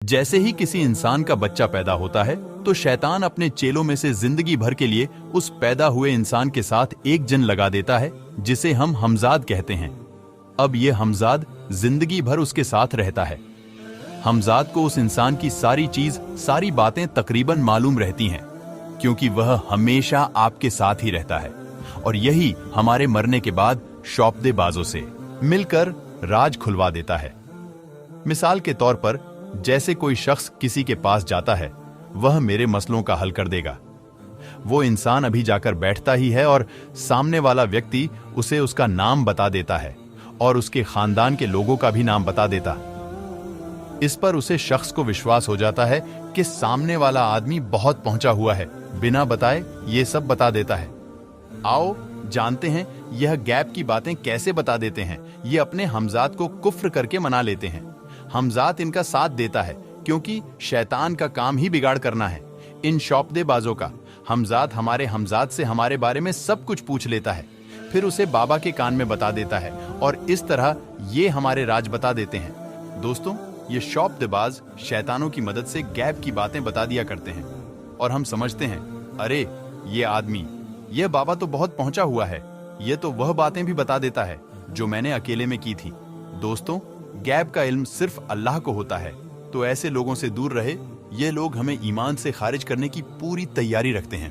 जैसे ही किसी इंसान का बच्चा पैदा होता है तो शैतान अपने चेलों में से जिंदगी भर के लिए उस पैदा हुए इंसान के साथ एक जिन लगा देता है जिसे हम हमजाद कहते हैं। अब ये हमजाद जिंदगी भर उसके साथ रहता है। हमजाद को उस इंसान की सारी चीज, सारी बातें तकरीबन मालूम रहती हैं, क्योंकि वह हमेशा आपके साथ ही रहता है। और यही हमारे मरने के बाद शौपदेबाजों से मिलकर राज खुलवा देता है। मिसाल के तौर पर, जैसे कोई शख्स किसी के पास जाता है, वह मेरे मसलों का हल कर देगा। वो इंसान अभी जाकर बैठता ही है और सामने वाला व्यक्ति उसे उसका नाम बता देता है और उसके खानदान के लोगों का भी नाम बता देता। इस पर उसे शख्स को विश्वास हो जाता है कि सामने वाला आदमी बहुत पहुंचा हुआ है, बिना बताए ये सब बता देता है। आओ जानते हैं यह गैब की बातें कैसे बता देते हैं। ये अपने हमजाद को कुफ्र करके मना लेते हैं। हमजाद इनका साथ देता है क्योंकि शैतान का काम ही बिगाड़ करना है। इन शौपदेबाजों का हमजाद हमारे हमजाद से हमारे बारे में सब कुछ पूछ लेता है, फिर उसे बाबा के कान में बता देता है और इस तरह ये हमारे राज बता देते हैं। दोस्तों, ये शौपदेबाज शैतानों की मदद से गैब की बातें बता दिया करते हैं और हम समझते हैं, अरे ये आदमी, यह बाबा तो बहुत पहुंचा हुआ है, ये तो वह बातें भी बता देता है जो मैंने अकेले में की थी। दोस्तों, गैब का इल्म सिर्फ अल्लाह को होता है, तो ऐसे लोगों से दूर रहे। ये लोग हमें ईमान से खारिज करने की पूरी तैयारी रखते हैं।